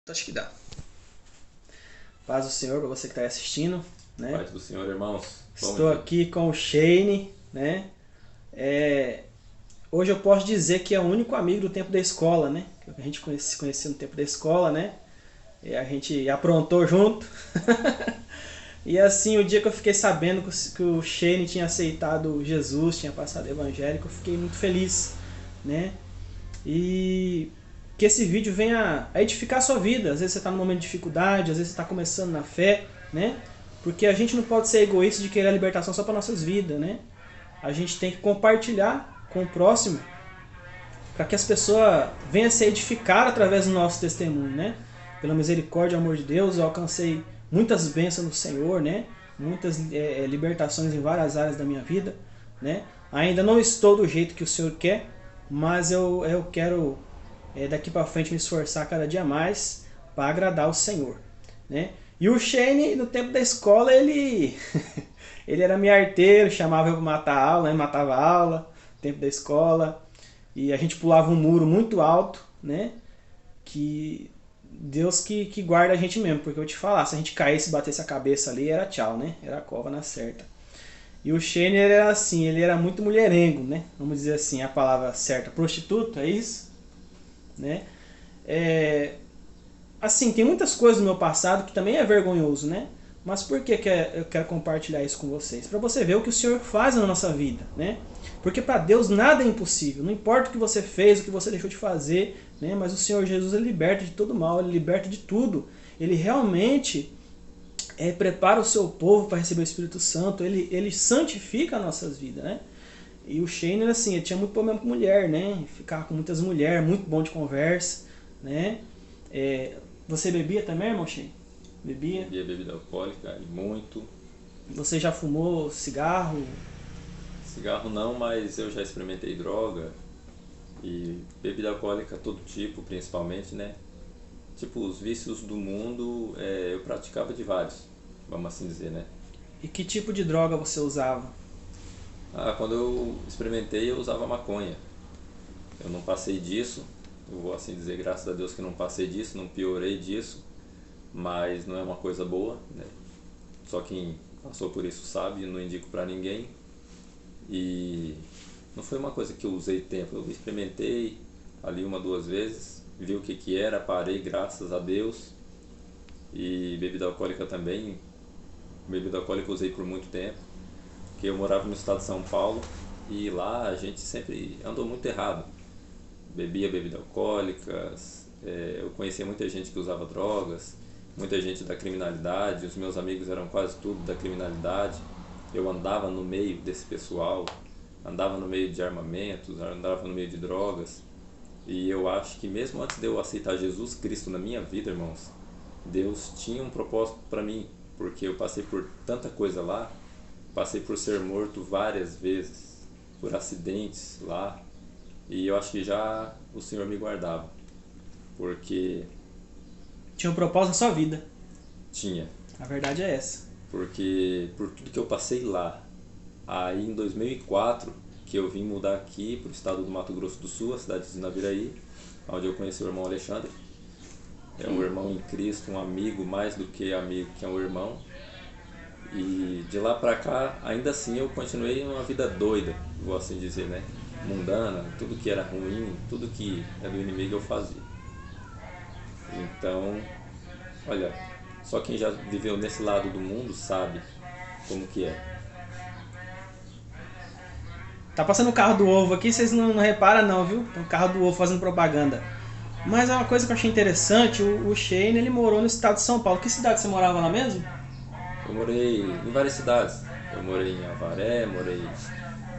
Acho que dá. Paz do Senhor para você que está assistindo, né? Paz do Senhor, irmãos. Bom Estou dia. aqui com o Shane, né? Hoje eu posso dizer que é o único amigo do tempo da escola, né? A gente se conhecia no tempo da escola, né? E a gente aprontou junto. E assim, o dia que eu fiquei sabendo que o Shane tinha aceitado Jesus, tinha passado evangélico, eu fiquei muito feliz, né? E que esse vídeo venha a edificar a sua vida. Às vezes você está num momento de dificuldade, às vezes você está começando na fé, né? Porque a gente não pode ser egoísta de querer a libertação só para nossas vidas, né? A gente tem que compartilhar com o próximo para que as pessoas venham a ser edificadas através do nosso testemunho, né? Pela misericórdia e amor de Deus, eu alcancei muitas bênçãos do Senhor, né? Muitas libertações em várias áreas da minha vida, né? Ainda não estou do jeito que o Senhor quer, mas eu quero daqui para frente me esforçar cada dia mais para agradar o Senhor, né? E o Shane, no tempo da escola, ele ele era meu arteiro, chamava eu para matar a aula, né? Matava a aula, no tempo da escola. E a gente pulava um muro muito alto, né? Que Deus que guarda a gente mesmo, porque eu te falar, se a gente caísse e batesse a cabeça ali, era tchau, né? Era a cova na certa. E o Shane era assim, ele era muito mulherengo, né? Vamos dizer assim, a palavra certa, prostituto, é isso? Né? É, assim, tem muitas coisas do meu passado que também é vergonhoso, né? Mas por que eu quero compartilhar isso com vocês? Para você ver o que o Senhor faz na nossa vida, né? Porque para Deus nada é impossível. Não importa o que você fez, o que você deixou de fazer, né? Mas o Senhor Jesus ele liberta de todo mal, ele liberta de tudo. Ele realmente prepara o seu povo para receber o Espírito Santo. Ele santifica as nossas vidas, né? E o Shane, assim, ele tinha muito problema com mulher, né? Ficava com muitas mulheres, muito bom de conversa, né? Você bebia também, irmão Shane? Bebia? Bebia bebida alcoólica e muito. Você já fumou cigarro? Cigarro não, mas eu já experimentei droga e bebida alcoólica todo tipo, principalmente, né? Tipo, os vícios do mundo, eu praticava de vários, vamos assim dizer, né? E que tipo de droga você usava? Quando eu experimentei, eu usava maconha. Eu não passei disso, eu vou assim dizer, graças a Deus que não passei disso, não piorei disso, mas não é uma coisa boa, né? Só quem passou por isso sabe, não indico pra ninguém. E não foi uma coisa que eu usei tempo, eu experimentei ali uma, duas vezes, vi o que era, parei, graças a Deus. E bebida alcoólica também, bebida alcoólica eu usei por muito tempo, porque eu morava no estado de São Paulo e lá a gente sempre andou muito errado. Bebia bebida alcoólicas, eu conhecia muita gente que usava drogas, muita gente da criminalidade, os meus amigos eram quase tudo da criminalidade. Eu andava no meio desse pessoal, andava no meio de armamentos, andava no meio de drogas. E eu acho que mesmo antes de eu aceitar Jesus Cristo na minha vida, irmãos, Deus tinha um propósito para mim, porque eu passei por tanta coisa lá, passei por ser morto várias vezes, por acidentes lá, e eu acho que já o Senhor me guardava, porque Tinha um propósito na sua vida. tinha, A verdade é essa. porque por tudo que eu passei lá, aí em 2004 que eu vim mudar aqui para o estado do Mato Grosso do Sul, a cidade de Naviraí, onde eu conheci o irmão Alexandre. É um irmão em Cristo, um amigo, mais do que amigo, que é um irmão. E de lá pra cá, ainda assim eu continuei uma vida doida, vou assim dizer, né? Mundana, tudo que era ruim, tudo que é do inimigo eu fazia. Então, olha, só quem já viveu nesse lado do mundo sabe como que é. Tá passando o carro do ovo aqui, vocês não reparam não, viu? Tem um carro do ovo fazendo propaganda. Mas é uma coisa que eu achei interessante, o Shane ele morou no estado de São Paulo. Que cidade você morava lá mesmo? Eu morei em várias cidades. Eu morei em Avaré, morei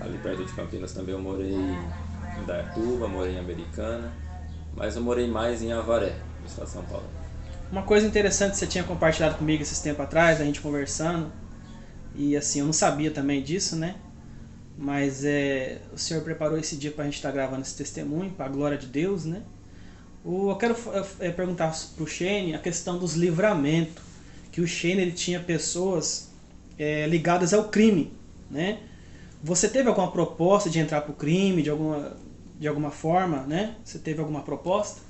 ali perto de Campinas também, eu morei em Dayatuba, morei em Americana, mas eu morei mais em Avaré, no estado de São Paulo. Uma coisa interessante que você tinha compartilhado comigo esses tempos atrás, a gente conversando, e assim, eu não sabia também disso, né? Mas o Senhor preparou esse dia para a gente estar gravando esse testemunho, para a glória de Deus, né? Eu quero perguntar para o Shane a questão dos livramentos. Que o Shane ele tinha pessoas ligadas ao crime, né? Você teve alguma proposta de entrar para o crime, de alguma forma, né? Você teve alguma proposta?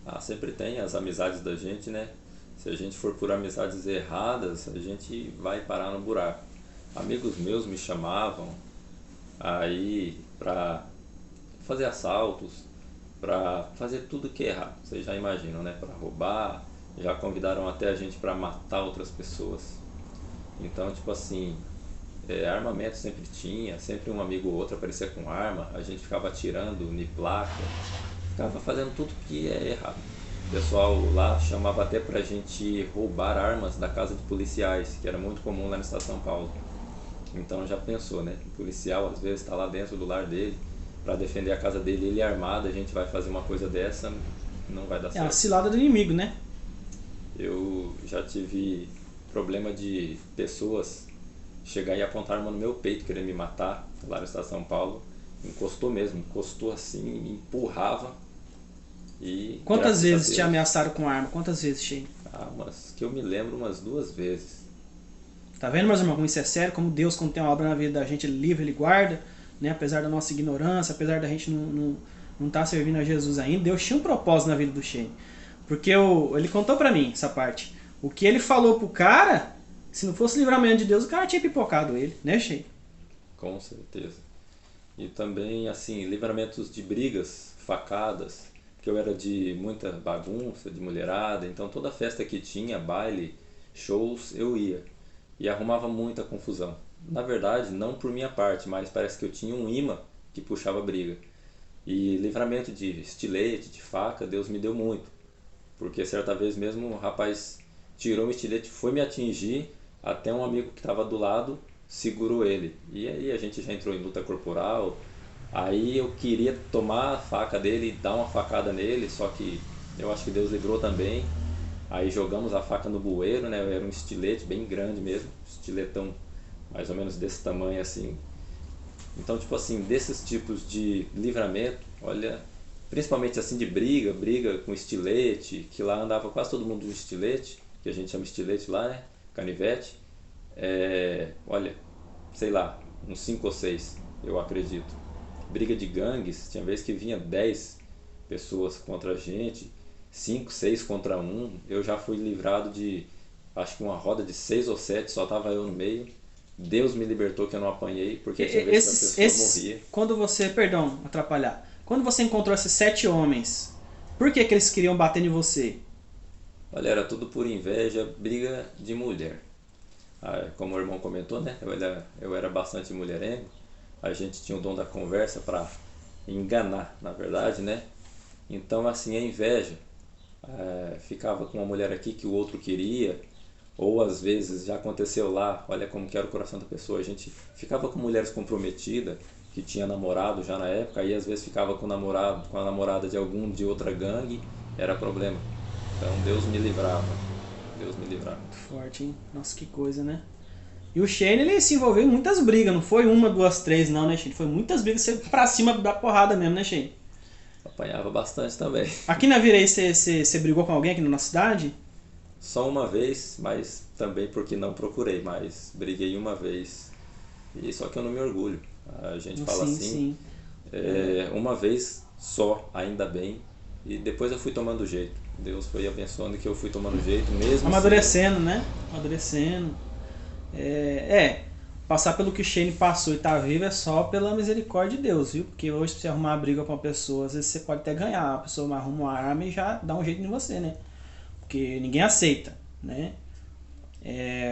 Ah, sempre tem as amizades da gente, né? Se a gente for por amizades erradas, a gente vai parar no buraco. Amigos meus me chamavam aí pra fazer assaltos, pra fazer tudo que é errado. Vocês já imaginam, né? Pra roubar, já convidaram até a gente pra matar outras pessoas. Então, tipo assim, armamento sempre tinha, sempre um amigo ou outro aparecia com arma, a gente ficava atirando em placa, ficava fazendo tudo que é errado. O pessoal lá chamava até pra gente roubar armas da casa de policiais, que era muito comum lá no estado de São Paulo. Então já pensou, né? O policial às vezes está lá dentro do lar dele para defender a casa dele, ele é armado, a gente vai fazer uma coisa dessa, não vai dar É a certo. cilada do inimigo, né? Eu já tive problema de pessoas chegar e apontar arma no meu peito, querer me matar, lá no estado de São Paulo. Encostou mesmo, encostou assim, me empurrava e Quantas graças a vezes te Deus, ameaçaram com arma? Quantas vezes, Shein? mas que eu me lembro umas 2 vezes. Tá vendo, meus irmãos, como isso é sério? Como Deus, quando tem uma obra na vida da gente, Ele livra, Ele guarda, né? Apesar da nossa ignorância, apesar da gente não tá servindo a Jesus ainda, Deus tinha um propósito na vida do Shane. Porque ele contou pra mim essa parte. O que ele falou pro cara, se não fosse livramento de Deus, o cara tinha pipocado ele, né, Shane? Com certeza. E também, assim, livramentos de brigas, facadas, porque eu era de muita bagunça, de mulherada, então toda festa que tinha, baile, shows, eu ia. E arrumava muita confusão. Na verdade, não por minha parte, mas parece que eu tinha um imã que puxava briga. E livramento de estilete, de faca, Deus me deu muito. Porque certa vez mesmo o rapaz tirou o estilete, foi me atingir, até um amigo que estava do lado segurou ele. E aí a gente já entrou em luta corporal. Aí eu queria tomar a faca dele e dar uma facada nele, só que eu acho que Deus livrou também. Aí jogamos a faca no bueiro, né? Era um estilete bem grande mesmo, estiletão mais ou menos desse tamanho assim. Então, tipo assim, desses tipos de livramento, olha, principalmente assim de briga com estilete, que lá andava quase todo mundo de estilete, que a gente chama estilete lá, né? Canivete. Olha, sei lá, uns 5 ou 6, eu acredito. Briga de gangues, tinha vez que vinha 10 pessoas contra a gente, 5 6 contra um. Eu já fui livrado de, acho que uma roda de 6 ou 7, só tava eu no meio. Deus me libertou que eu não apanhei, porque tinha vez que a pessoa morria. Quando você, perdão, atrapalhar. Quando você encontrou esses 7 homens, por que eles queriam bater em você? Olha, era tudo por inveja, briga de mulher. Como o irmão comentou, né? Eu era bastante mulherengo. A gente tinha o dom da conversa para enganar, na verdade, né? Então, assim, a inveja. Ficava com uma mulher aqui que o outro queria, ou às vezes já aconteceu lá, olha como que era o coração da pessoa, a gente ficava com mulheres comprometidas, que tinha namorado já na época, aí às vezes ficava com o namorado, com a namorada de algum de outra gangue, era problema. Então Deus me livrava, Deus me livrava. Muito forte, hein? Nossa, que coisa, né? E o Shane, ele se envolveu em muitas brigas, não foi uma, duas, três, não, né, Shane? Foi muitas brigas, você pra cima da porrada mesmo, né, Shane? Apanhava bastante também. Aqui na Virei, você brigou com alguém aqui na nossa cidade? Só uma vez, mas também porque não procurei, mas briguei uma vez. E só que eu não me orgulho. A gente fala Sim, assim, sim. uma vez só, ainda bem. E depois eu fui tomando jeito. Deus foi abençoando que eu fui tomando jeito mesmo. Amadurecendo, né? Amadurecendo. Passar pelo que o Shane passou e tá vivo é só pela misericórdia de Deus, viu? Porque hoje, se você arrumar uma briga com uma pessoa, às vezes você pode até ganhar. A pessoa arruma uma arma e já dá um jeito em você, né? Porque ninguém aceita, né?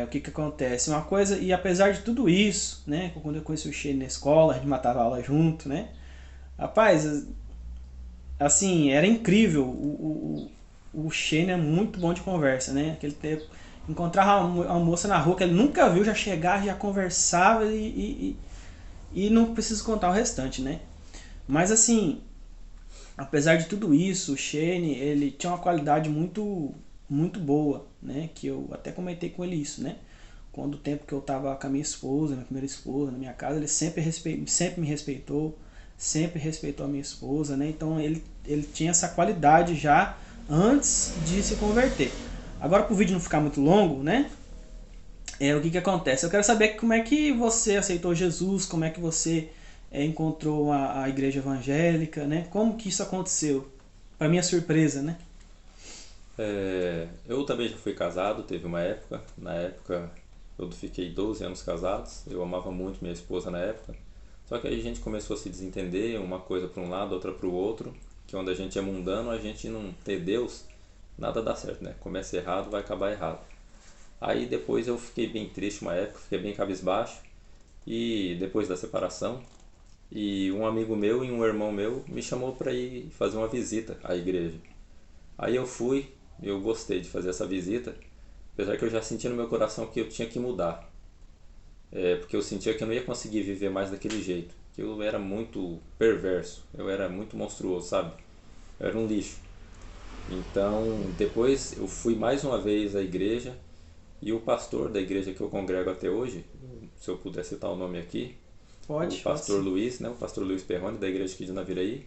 O que que acontece? Uma coisa, e apesar de tudo isso, né? Quando eu conheci o Shane na escola, a gente matava aula junto, né? Rapaz, assim, era incrível. O Shane é muito bom de conversa, né? Aquele tempo, encontrava uma moça na rua que ele nunca viu, já chegava, já conversava e não preciso contar o restante, né? Mas assim, apesar de tudo isso, o Shane, ele tinha uma qualidade muito, muito boa, né? Que eu até comentei com ele isso, né? Quando o tempo que eu estava com a minha esposa, minha primeira esposa, na minha casa, ele sempre me respeitou, sempre respeitou a minha esposa, né? Então ele tinha essa qualidade já antes de se converter. Agora, para o vídeo não ficar muito longo, né? O que que acontece? Eu quero saber como é que você aceitou Jesus, como é que você encontrou a igreja evangélica, né? Como que isso aconteceu? Para minha surpresa, né? Eu também já fui casado, teve uma época. Na época eu fiquei 12 anos casados. Eu amava muito minha esposa na época. Só que aí a gente começou a se desentender, uma coisa para um lado, outra para o outro. Que onde a gente é mundano, a gente não ter Deus, nada dá certo, né? Começa errado, vai acabar errado. Aí depois eu fiquei bem triste uma época, fiquei bem cabisbaixo. E depois da separação, e um amigo meu e um irmão meu me chamou para ir fazer uma visita à igreja. Aí eu fui, eu gostei de fazer essa visita, apesar que eu já sentia no meu coração que eu tinha que mudar. Porque eu sentia que eu não ia conseguir viver mais daquele jeito, que eu era muito perverso, eu era muito monstruoso, sabe? Eu era um lixo. Então, depois eu fui mais uma vez à igreja e o pastor da igreja que eu congrego até hoje, se eu puder citar o nome aqui, o Pode pastor sim. Luiz, né? O pastor Luiz Perrone, da igreja aqui de Naviraí,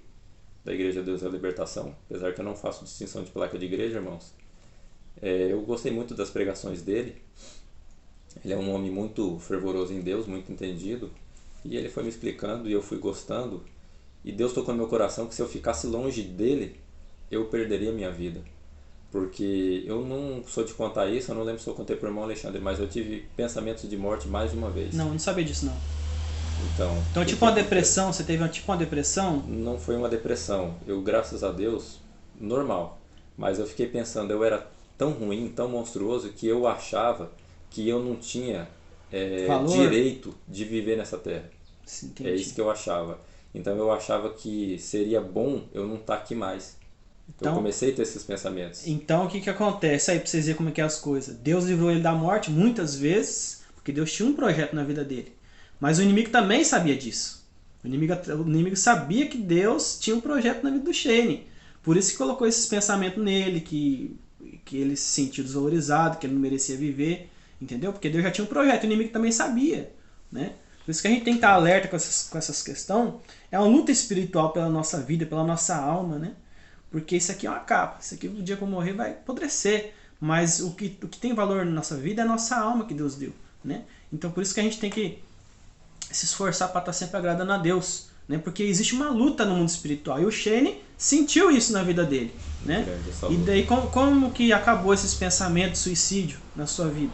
da igreja Deus é a Libertação, apesar que eu não faço distinção de placa de igreja, irmãos. Eu gostei muito das pregações dele. Ele é um homem muito fervoroso em Deus, muito entendido, e ele foi me explicando e eu fui gostando, e Deus tocou no meu coração que se eu ficasse longe dele, eu perderia a minha vida. Porque eu não sou de contar isso, eu não lembro se eu contei para o irmão Alexandre, mas eu tive pensamentos de morte mais de uma vez. Não, não sabia disso não. Então, Então, o tipo que uma acontece? depressão, você teve tipo uma depressão? Não foi uma depressão. Eu, graças a Deus, normal. Mas eu fiquei pensando, eu era tão ruim, tão monstruoso, que eu achava que eu não tinha Valor? direito de viver nessa terra. Sim, É isso entendi. que eu achava. Então eu achava que seria bom eu não estar aqui mais. Eu Então, comecei a ter esses pensamentos. então o que que acontece aí pra vocês verem como é que é as coisas? Deus livrou ele da morte muitas vezes, porque Deus tinha um projeto na vida dele. Mas o inimigo também sabia disso. O inimigo sabia que Deus tinha um projeto na vida do Shane. Por isso que colocou esses pensamentos nele, que ele se sentiu desvalorizado, que ele não merecia viver, entendeu? Porque Deus já tinha um projeto, o inimigo também sabia, né? Por isso que a gente tem que estar alerta com essas questões. É uma luta espiritual pela nossa vida, pela nossa alma, né? Porque isso aqui é uma capa. Isso aqui, o dia que eu morrer, vai apodrecer. Mas o que tem valor na nossa vida é a nossa alma que Deus deu, né? Então por isso que a gente tem que se esforçar para estar sempre agradando a Deus, né? Porque existe uma luta no mundo espiritual. E o Shane sentiu isso na vida dele, né? Grande essa E luta. daí como que acabou esses pensamentos de suicídio na sua vida?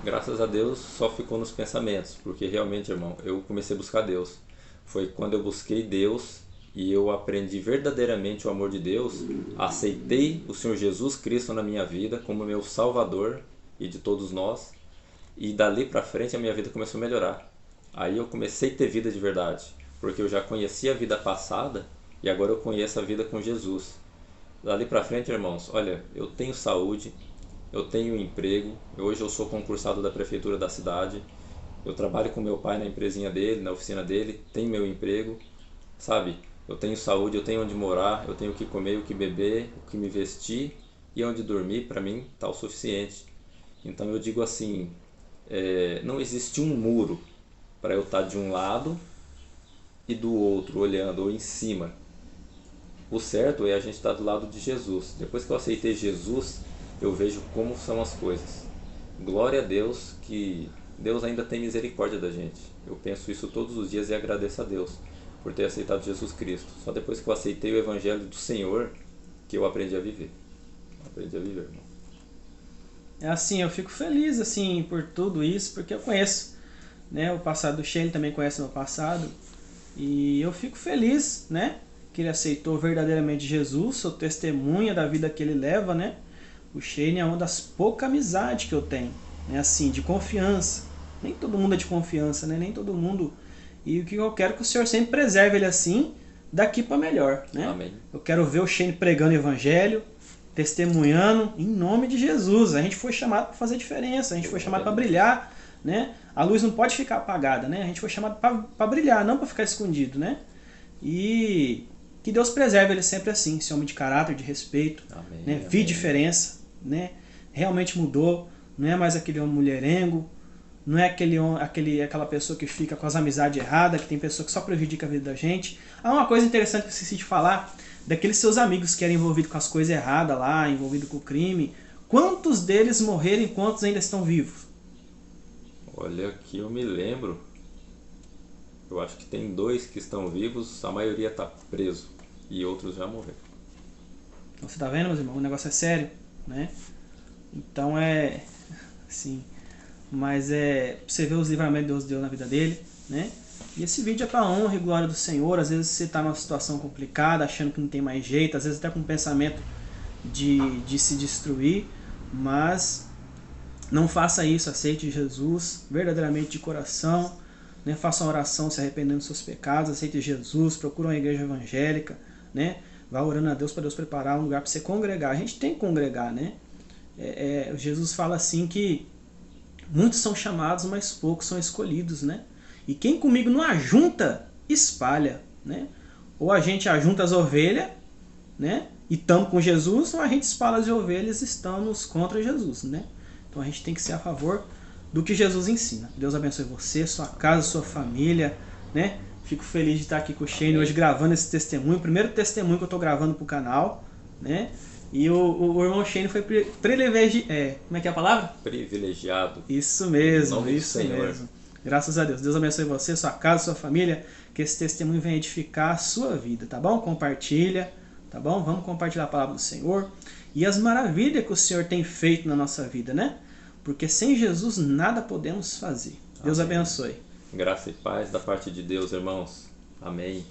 Graças a Deus só ficou nos pensamentos, porque realmente, irmão, eu comecei a buscar Deus. Foi quando eu busquei Deus e eu aprendi verdadeiramente o amor de Deus, aceitei o Senhor Jesus Cristo na minha vida como meu Salvador e de todos nós, e dali pra frente a minha vida começou a melhorar. Aí eu comecei a ter vida de verdade, porque eu já conhecia a vida passada e agora eu conheço a vida com Jesus. Dali pra frente, irmãos, olha, eu tenho saúde, eu tenho um emprego, hoje eu sou concursado da prefeitura da cidade, eu trabalho com meu pai na empresinha dele, na oficina dele, tenho meu emprego, sabe? Eu tenho saúde, eu tenho onde morar, eu tenho o que comer, o que beber, o que me vestir e onde dormir, para mim tá o suficiente. Então eu digo assim, não existe um muro para eu estar de um lado e do outro olhando ou em cima. O certo é a gente estar do lado de Jesus. Depois que eu aceitei Jesus, eu vejo como são as coisas. Glória a Deus que Deus ainda tem misericórdia da gente. Eu penso isso todos os dias e agradeço a Deus por ter aceitado Jesus Cristo. Só depois que eu aceitei o Evangelho do Senhor que eu aprendi a viver. Aprendi a viver, irmão. É assim, eu fico feliz assim por tudo isso, porque eu conheço, né, o passado do Shane, também conhece o meu passado, e eu fico feliz, né, que ele aceitou verdadeiramente Jesus, sou testemunha da vida que ele leva, né? O Shane é uma das poucas amizades que eu tenho, né, assim, de confiança. Nem todo mundo é de confiança, né? Nem todo mundo. E o que eu quero é que o Senhor sempre preserve ele assim, daqui para melhor, né? Amém. Eu quero ver o Shane pregando o evangelho, testemunhando em nome de Jesus. A gente foi chamado para fazer diferença, a gente foi chamado Glória a para Deus. brilhar, né? A luz não pode ficar apagada, né? A gente foi chamado para brilhar, não para ficar escondido, né? E que Deus preserve ele sempre assim, esse homem de caráter, de respeito, né? Amém, Vi amém. diferença, né? Realmente mudou, não é mais aquele homem mulherengo, não é aquela pessoa que fica com as amizades erradas, que tem pessoa que só prejudica a vida da gente. Há uma coisa interessante que eu esqueci de falar, daqueles seus amigos que eram envolvidos com as coisas erradas lá, envolvidos com o crime. Quantos deles morreram e quantos ainda estão vivos? Olha, aqui eu me lembro. Eu acho que tem 2 que estão vivos, a maioria está preso e outros já morreram. Então, você tá vendo, meus irmãos? O negócio é sério. né? Então assim, mas pra você ver os livramentos que Deus deu na vida dele, né? E esse vídeo é para honra e glória do Senhor. Às vezes você está numa situação complicada, achando que não tem mais jeito, às vezes até com um pensamento de se destruir, mas não faça isso, aceite Jesus verdadeiramente de coração, né? Faça uma oração se arrependendo dos seus pecados, aceite Jesus, procure uma igreja evangélica, né? Vá orando a Deus para Deus preparar um lugar para você congregar. A gente tem que congregar, né? Jesus fala assim que muitos são chamados, mas poucos são escolhidos, né? E quem comigo não ajunta, espalha, né? Ou a gente ajunta as ovelhas, né? E estamos com Jesus, ou a gente espalha as ovelhas e estamos contra Jesus, né? Então a gente tem que ser a favor do que Jesus ensina. Deus abençoe você, sua casa, sua família, né? Fico feliz de estar aqui com o Shane hoje gravando esse testemunho, o primeiro testemunho que eu estou gravando para o canal, né? E o irmão Shane foi privilegiado. Como é que é a palavra? Privilegiado. Isso mesmo, isso mesmo. Graças a Deus. Deus abençoe você, sua casa, sua família. Que esse testemunho venha edificar a sua vida, tá bom? Compartilha, tá bom? Vamos compartilhar a palavra do Senhor. E as maravilhas que o Senhor tem feito na nossa vida, né? Porque sem Jesus nada podemos fazer. Deus abençoe. Graça e paz da parte de Deus, irmãos. Amém.